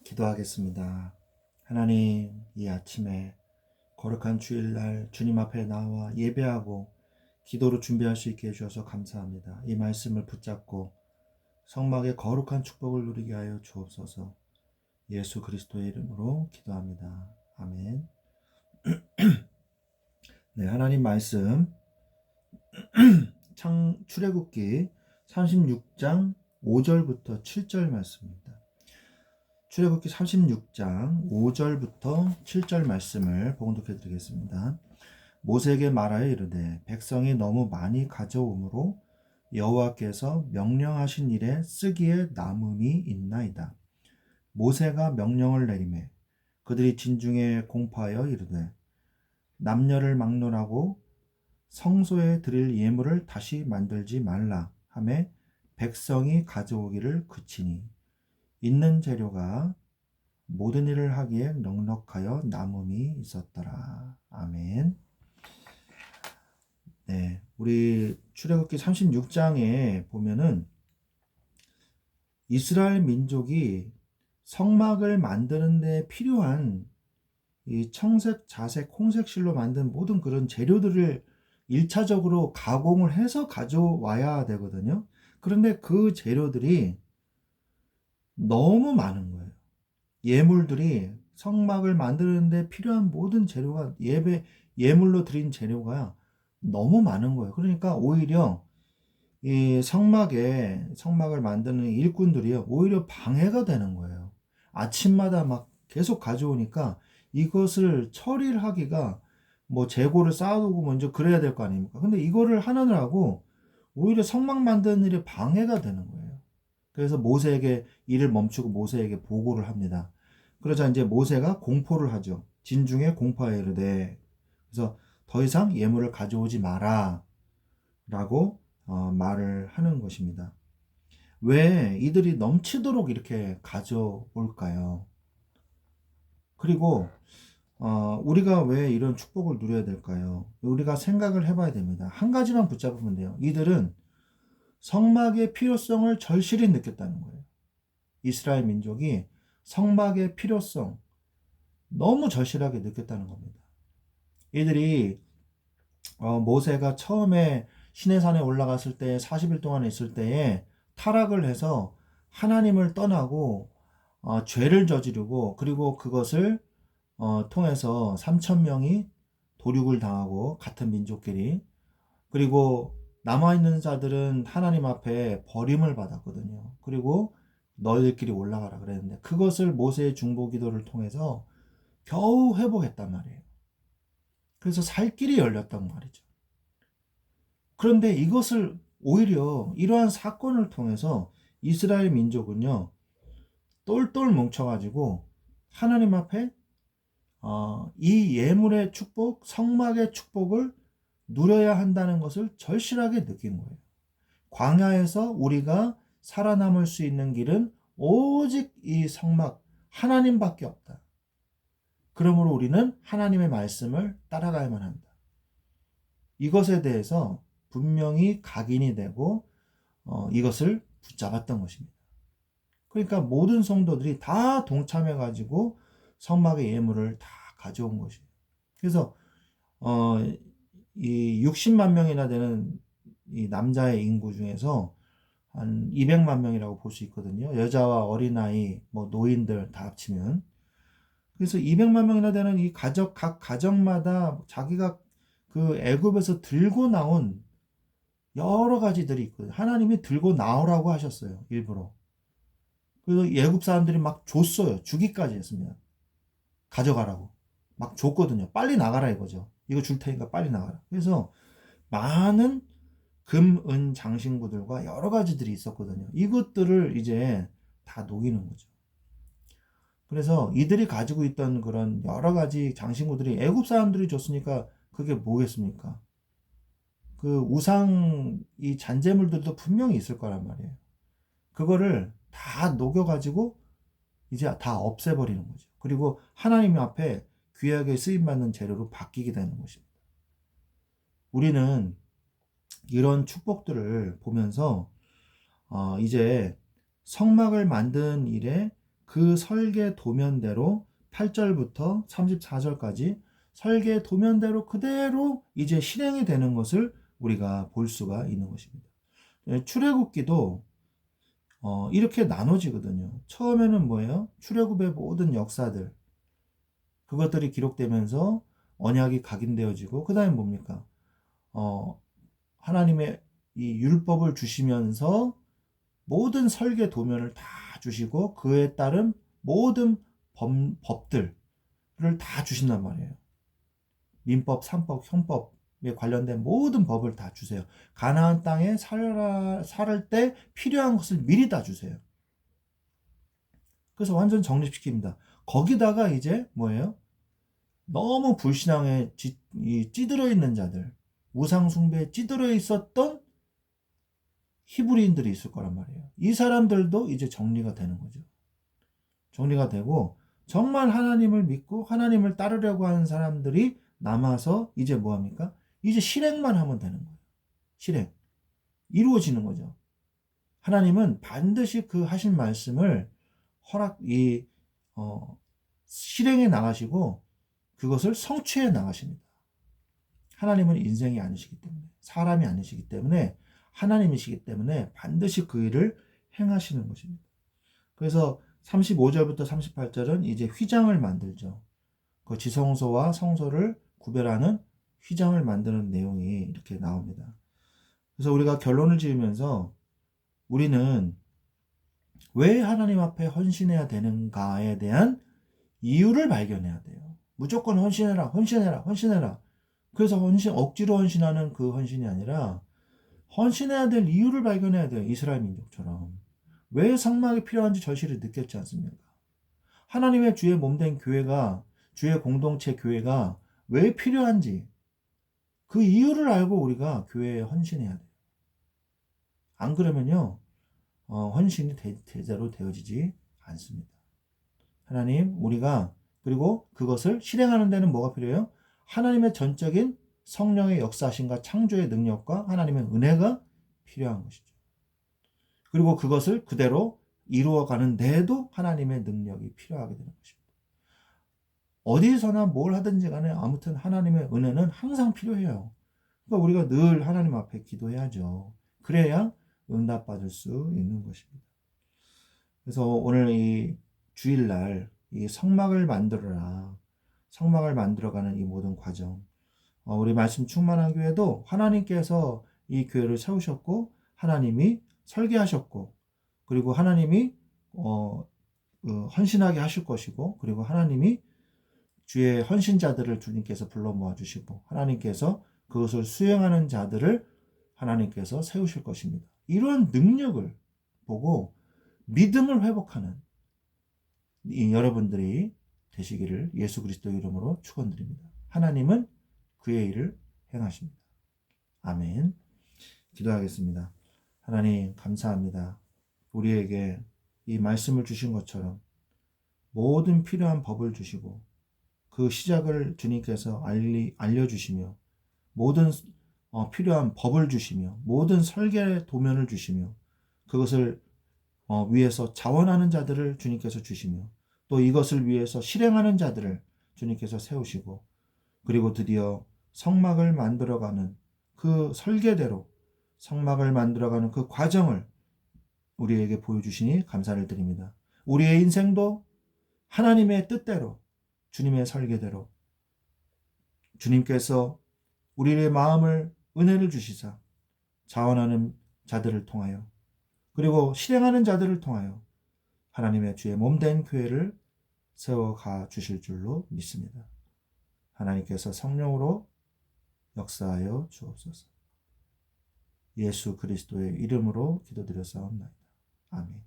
기도하겠습니다. 하나님, 이 아침에 거룩한 주일날 주님 앞에 나와 예배하고 기도로 준비할 수 있게 해주셔서 감사합니다. 이 말씀을 붙잡고 성막의 거룩한 축복을 누리게 하여 주옵소서. 예수 그리스도의 이름으로 기도합니다. 아멘. 네, 하나님 말씀 출애굽기 36장 5절부터 7절 말씀입니다. 출애굽기 36장 5절부터 7절 말씀을 봉독해 드리겠습니다. 모세에게 말하여 이르되 백성이 너무 많이 가져오므로 여호와께서 명령하신 일에 쓰기에 남음이 있나이다. 모세가 명령을 내리매 그들이 진중에 공포하여 이르되 남녀를 막론하고 성소에 드릴 예물을 다시 만들지 말라 하매 백성이 가져오기를 그치니 있는 재료가 모든 일을 하기에 넉넉하여 남음이 있었더라. 아멘. 네, 우리 출애굽기 36장에 보면은 이스라엘 민족이 성막을 만드는 데 필요한 이 청색, 자색, 홍색 실로 만든 모든 그런 재료들을 1차적으로 가공을 해서 가져와야 되거든요. 그런데 그 재료들이 너무 많은 거예요. 예물들이 성막을 만드는데 필요한 모든 재료가 예물로 드린 재료가 너무 많은 거예요. 그러니까 오히려 이 성막을 만드는 일꾼들이요, 오히려 방해가 되는 거예요. 아침마다 막 계속 가져오니까 이것을 처리를 하기가 뭐 재고를 쌓아두고 먼저 그래야 될 거 아닙니까? 근데 이거를 하느라고 오히려 성막 만드는 일에 방해가 되는 거예요. 그래서 모세에게 일을 멈추고 모세에게 보고를 합니다. 그러자 이제 모세가 공포를 하죠. 진중에 공포하여 이르되, 그래서 더 이상 예물을 가져오지 마라 라고 말을 하는 것입니다. 왜 이들이 넘치도록 이렇게 가져올까요? 그리고 우리가 왜 이런 축복을 누려야 될까요? 우리가 생각을 해봐야 됩니다. 한 가지만 붙잡으면 돼요. 이들은 성막의 필요성을 절실히 느꼈다는 거예요. 이스라엘 민족이 성막의 필요성 너무 절실하게 느꼈다는 겁니다. 이들이 모세가 처음에 시내산에 올라갔을 때 40일 동안 있을 때에 타락을 해서 하나님을 떠나고 죄를 저지르고, 그리고 그것을 통해서 3천 명이 도륙을 당하고, 같은 민족끼리, 그리고 남아있는 자들은 하나님 앞에 버림을 받았거든요. 그리고 너희들끼리 올라가라 그랬는데 그것을 모세의 중보 기도를 통해서 겨우 회복했단 말이에요. 그래서 살 길이 열렸단 말이죠. 그런데 이것을 오히려 이러한 사건을 통해서 이스라엘 민족은요, 똘똘 뭉쳐가지고 하나님 앞에 이 예물의 축복, 성막의 축복을 누려야 한다는 것을 절실하게 느낀 거예요. 광야에서 우리가 살아남을 수 있는 길은 오직 이 성막 하나님밖에 없다. 그러므로 우리는 하나님의 말씀을 따라가야만 한다. 이것에 대해서 분명히 각인이 되고 이것을 붙잡았던 것입니다. 그러니까 모든 성도들이 다 동참해가지고 성막의 예물을 다 가져온 것이에요. 그래서 이 60만 명이나 되는 이 남자의 인구 중에서 한 200만 명이라고 볼 수 있거든요. 여자와 어린아이, 뭐 노인들 다 합치면. 그래서 200만 명이나 되는 각 가정마다 자기가 그 애굽에서 들고 나온 여러 가지들이 있거든요. 하나님이 들고 나오라고 하셨어요, 일부러. 그래서 애굽 사람들이 막 줬어요. 주기까지 했습니다. 가져가라고. 막 줬거든요. 빨리 나가라 이거죠. 이거 줄 테니까 빨리 나가라. 그래서 많은 금, 은, 장신구들과 여러 가지들이 있었거든요. 이것들을 이제 다 녹이는 거죠. 그래서 이들이 가지고 있던 그런 여러 가지 장신구들이 애굽 사람들이 줬으니까 그게 뭐겠습니까? 그 우상 이 잔재물들도 분명히 있을 거란 말이에요. 그거를 다 녹여가지고 이제 다 없애버리는 거죠. 그리고 하나님 앞에 귀하게 쓰임받는 재료로 바뀌게 되는 것입니다. 우리는 이런 축복들을 보면서 이제 성막을 만든 일에 그 그 설계 도면대로 8절부터 34절까지 설계 도면대로 그대로 이제 실행이 되는 것을 우리가 볼 수가 있는 것입니다. 출애굽기도 이렇게 나눠지거든요. 처음에는 뭐예요? 출애굽의 모든 역사들, 그것들이 기록되면서 언약이 각인되어지고, 그 다음에 뭡니까? 하나님의 이 율법을 주시면서 모든 설계 도면을 다 주시고, 그에 따른 모든 법들을 다 주신단 말이에요. 민법, 산법, 형법에 관련된 모든 법을 다 주세요. 가나안 땅에 살 때 필요한 것을 미리 다 주세요. 그래서 완전 정립시킵니다. 거기다가 이제 뭐예요? 너무 불신앙에 찌들어 있는 자들, 우상숭배에 찌들어 있었던 히브리인들이 있을 거란 말이에요. 이 사람들도 이제 정리가 되는 거죠. 정리가 되고, 정말 하나님을 믿고 하나님을 따르려고 하는 사람들이 남아서 이제 뭐합니까? 이제 실행만 하면 되는 거예요. 실행. 이루어지는 거죠. 하나님은 반드시 그 하신 말씀을 실행해 나가시고 그것을 성취해 나가십니다. 하나님은 인생이 아니시기 때문에, 사람이 아니시기 때문에, 하나님이시기 때문에 반드시 그 일을 행하시는 것입니다. 그래서 35절부터 38절은 이제 휘장을 만들죠. 그 지성소와 성소를 구별하는 휘장을 만드는 내용이 이렇게 나옵니다. 그래서 우리가 결론을 지으면서 우리는 왜 하나님 앞에 헌신해야 되는가에 대한 이유를 발견해야 돼요. 무조건 헌신해라, 헌신해라, 헌신해라. 그래서 억지로 헌신하는 그 헌신이 아니라 헌신해야 될 이유를 발견해야 돼요. 이스라엘 민족처럼. 왜 성막이 필요한지 절실히 느꼈지 않습니까? 하나님의 주의 몸된 교회가, 주의 공동체 교회가 왜 필요한지 그 이유를 알고 우리가 교회에 헌신해야 돼요. 안 그러면요, 헌신이 제대로 되어지지 않습니다. 하나님, 우리가 그리고 그것을 실행하는 데는 뭐가 필요해요? 하나님의 전적인 성령의 역사하심과 창조의 능력과 하나님의 은혜가 필요한 것이죠. 그리고 그것을 그대로 이루어가는 데에도 하나님의 능력이 필요하게 되는 것입니다. 어디서나 뭘 하든지 간에 아무튼 하나님의 은혜는 항상 필요해요. 그러니까 우리가 늘 하나님 앞에 기도해야죠. 그래야 응답받을 수 있는 것입니다. 그래서 오늘 이 주일날 이 성막을 만들어라, 성막을 만들어가는 이 모든 과정, 우리 말씀 충만한 교회도 하나님께서 이 교회를 세우셨고 하나님이 설계하셨고, 그리고 하나님이 헌신하게 하실 것이고, 그리고 하나님이 주의 헌신자들을 주님께서 불러 모아주시고 하나님께서 그것을 수행하는 자들을 하나님께서 세우실 것입니다. 이러한 능력을 보고 믿음을 회복하는 여러분들이 되시기를 예수 그리스도 이름으로 축원드립니다. 하나님은 그의 일을 행하십니다. 아멘. 기도하겠습니다. 하나님 감사합니다. 우리에게 이 말씀을 주신 것처럼 모든 필요한 법을 주시고 그 시작을 주님께서 알려주시며 모든 필요한 법을 주시며 모든 설계 도면을 주시며 그것을 위해서 자원하는 자들을 주님께서 주시며 또 이것을 위해서 실행하는 자들을 주님께서 세우시고, 그리고 드디어 성막을 만들어가는 그 설계대로 성막을 만들어가는 그 과정을 우리에게 보여주시니 감사를 드립니다. 우리의 인생도 하나님의 뜻대로, 주님의 설계대로 주님께서 우리의 마음을 은혜를 주시사 자원하는 자들을 통하여 그리고 실행하는 자들을 통하여 하나님의 주의 몸된 교회를 세워가 주실 줄로 믿습니다. 하나님께서 성령으로 역사하여 주옵소서. 예수 그리스도의 이름으로 기도드렸사옵나이다. 아멘.